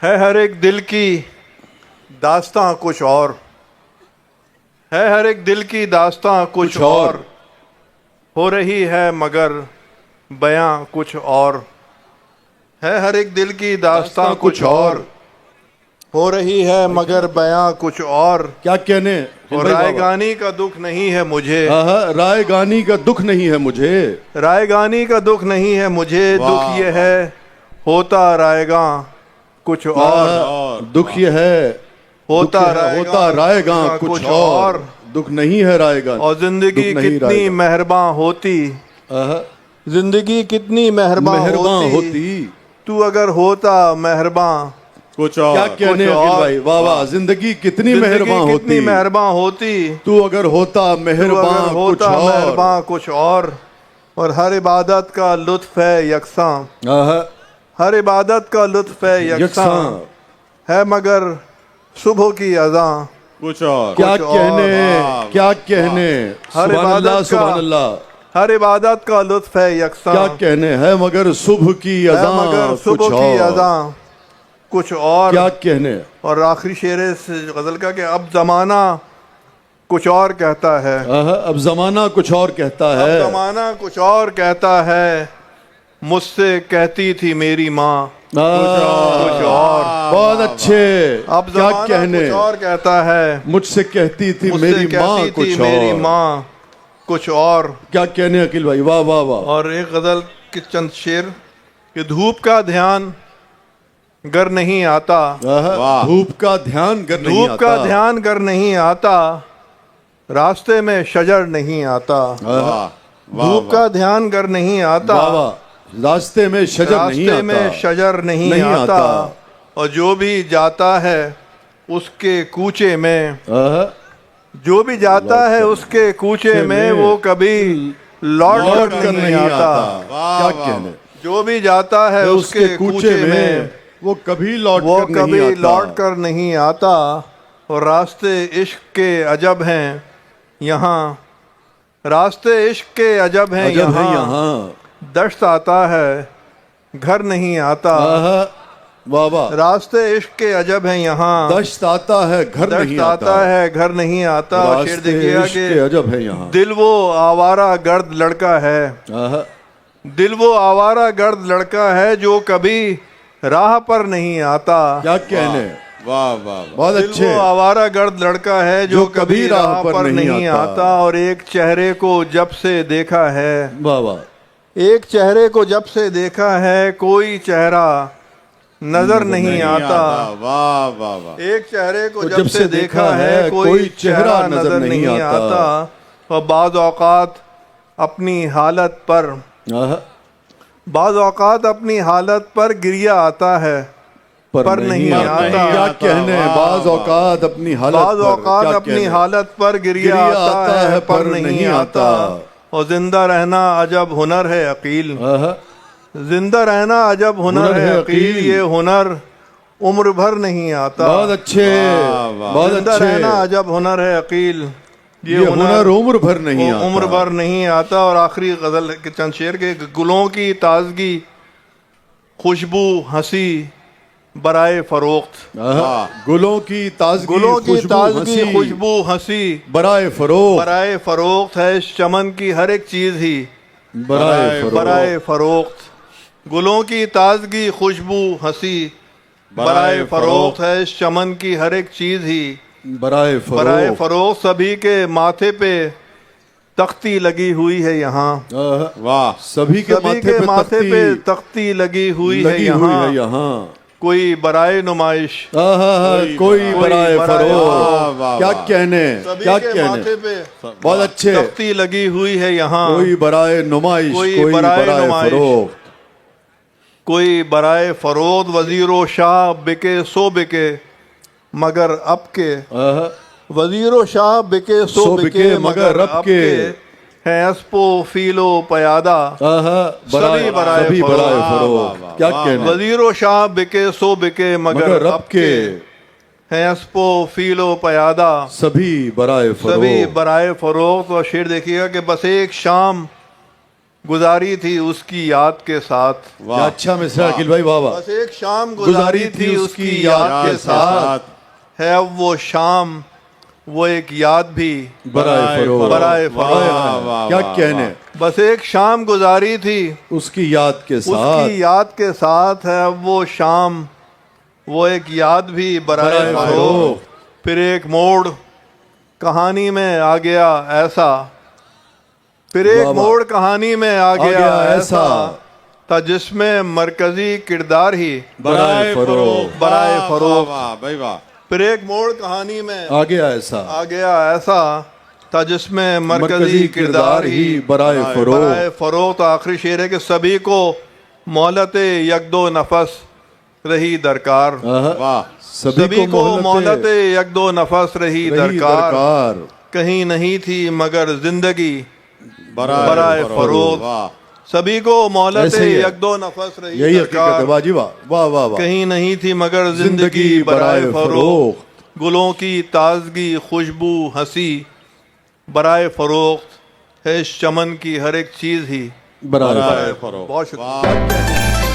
ہے ہر ایک دل کی داستاں کچھ اور، ہے ہر ایک دل کی داستاں کچھ اور، ہو رہی ہے مگر بیاں کچھ اور، ہے ہر ایک دل کی داستاں کچھ اور، ہو رہی ہے مگر بیاں کچھ اور، کیا کہنے اور رائے گانی کا دکھ نہیں ہے مجھے، رائے گانی کا دکھ نہیں ہے مجھے، رائے گانی کا دکھ نہیں ہے مجھے، دکھ یہ ہے ہوتا رائے گاں کچھ اور، دکھ یہ ہے ہوتا رائے گاں کچھ اور، دکھ نہیں ہے رائے گاں، اور زندگی کتنی مہرباں ہوتی، زندگی کتنی مہرباں ہوتی، تو اگر ہوتا مہرباں کچھ اور، کیا کہنے عقیل بھائی، واہ واہ، زندگی کتنی مہرباں ہوتی، کتنی مہرباں ہوتی، تو اگر ہوتا مہرباں کچھ اور ہر عبادت کا لطف ہے یکساں، ہر عبادت کا لطف ہے یکساں، ہے مگر صبح کی اذاں کچھ اور، کیا کہنے سبحان اللہ سبحان اللہ، ہر عبادت کا لطف ہے یکساں، کیا کہنے ہے مگر صبح کی اذاں کچھ اور، کیا کہنے، اور آخری شعر اس غزل کا کہ اب زمانہ کچھ اور کہتا ہے، اب زمانہ کچھ اور کہتا ہے، اب زمانہ کچھ اور کہتا ہے، مجھ سے کہتی تھی میری ماں کچھ اور، بہت اچھے، اب زمانہ کچھ اور کہتا ہے، مجھ سے کہتی تھی میری ماں کچھ اور، کچھ اور، کیا کہنے عقیل بھائی، واہ واہ واہ، اور ایک غزل کے چند شعر کہ دھوپ کا دھیان گر نہیں آتا، دھوپ کا دھیان گر نہیں آتا، دھوپ کا دھیان گر نہیں آتا، راستے میں شجر نہیں آتا، دھوپ کا دھیان گر نہیں آتا، راستے میں شجر نہیں آتا، اور جو بھی جاتا ہے اس کے کوچے میں، جو بھی جاتا ہے اس کے کوچے میں وہ کبھی لوٹ کر نہیں آتا، کیا کہنے، جو بھی جاتا ہے اس کے کوچے میں وہ کبھی لوٹ کر نہیں آتا، اور راستے عشق کے عجب ہیں یہاں، راستے عشق کے عجب ہیں یہاں، دشت آتا ہے گھر نہیں آتا، راستے عشق کے عجب ہیں یہاں، دشت آتا ہے گھر نہیں آتا، گھر نہیں آتا، اور شعر دیکھیے گا کہ عجب ہے یہاں، دل وہ آوارہ گرد لڑکا ہے، دل وہ آوارہ گرد لڑکا ہے جو کبھی راہ پر نہیں آتا، کیا کہنے، واہ واہ، بہت اچھے، دل وہ آوارہ گرد لڑکا ہے جو کبھی راہ پر نہیں آتا، اور ایک چہرے کو جب سے دیکھا ہے، واہ واہ، ایک چہرے کو جب سے دیکھا ہے کوئی چہرہ نظر نہیں آتا، واہ واہ واہ، ایک چہرے کو جب سے دیکھا ہے کوئی چہرہ نظر نہیں آتا، اور بعض اوقات اپنی حالت پر گریہ آتا ہے پر نہیں آتا، کیا کہنے، بعض اوقات اپنی حالت پر گریہ آتا ہے پر نہیں آتا، اور زندہ رہنا عجب ہنر ہے عقیل، زندہ رہنا عجب ہنر ہے عقیل، یہ ہنر عمر بھر نہیں آتا، بہت اچھے، بہت زندہ اچھے، رہنا عجب ہنر ہے عقیل، یہ ہنر عمر بھر نہیں آتا، اور آخری غزل کے چند شعر کے گلوں کی تازگی خوشبو ہنسی برائے فروخت، گلوں کی تازگی خوشبو ہنسی برائے فروخت ہے اس چمن کی ہر ایک چیز ہی برائے فروخت، گلوں کی تازگی خوشبو ہنسی برائے فروخت ہے اس چمن کی ہر ایک چیز ہی برائے فروخت، سبھی کے ماتھے پہ تختی لگی ہوئی ہے یہاں، واہ، سبھی کے ماتھے پہ تختی لگی ہوئی ہے یہاں، کوئی برائے نمائش، کوئی برائے فروخت، کیا کہنے، ماتھے پہ بہت اچھے، تختی لگی ہوئی ہے یہاں، کوئی برائے نمائش، کوئی برائے فروخت، کوئی برائے فروخت، وزیر و شاہ بکے سو بکے مگر اب کے، وزیر و شاہ بکے سو بکے مگر اب کے، ہیں اسپ و فیل و پیادہ سبھی برائے فروخت، کیا کہنے، وزیر و شاہ بکے سو بکے مگر اب کے، ہیں اسپ و فیل و پیادہ سبھی برائے فروخت، اور شعر دیکھیے گا کہ بس ایک شام گزاری تھی اس کی یاد کے ساتھ. کیا اچھا مصرع عقیل بھائی، واہ واہ. بس ایک شام گزاری تھی اس کی یاد کے ساتھ، ہے اب وہ شام وہ ایک یاد بھی برائے فروغ. برائے فروغ. کیا کہنے. بس ایک شام گزاری تھی اس کی یاد کے اس ساتھ، کی یاد کے ساتھ، ہے اب وہ شام وہ ایک یاد بھی برائے فروغ. پھر ایک موڑ کہانی میں آ گیا ایسا، پھر ایک موڑ کہانی میں آ گیا ایسا تھا جس میں مرکزی کردار ہی برائے فروغ. برائے فروغ. بھائی واہ. پھر ایک موڑ کہانی میں آ گیا ایسا تھا جس میں مرکزی کردار ہی برائے فروغ. برائے فروغ. تو آخری شعر ہے کہ سبھی کو مہلت یک دو نفس رہی درکار. واہ. سبھی کو مہلت یک دو نفس رہی درکار. کہیں نہیں تھی مگر زندگی برائے فروغ. سبھی کو مہلت یک دو نفس رہی یہی حقیقت ہے. درکار. واہ جی واہ واہ واہ واہ. کہیں نہیں تھی مگر زندگی برائے فروغ. گلوں کی تازگی خوشبو ہنسی برائے فروخت ہے. اس چمن کی ہر ایک چیز ہی برائے فروغ. بہت شکریہ.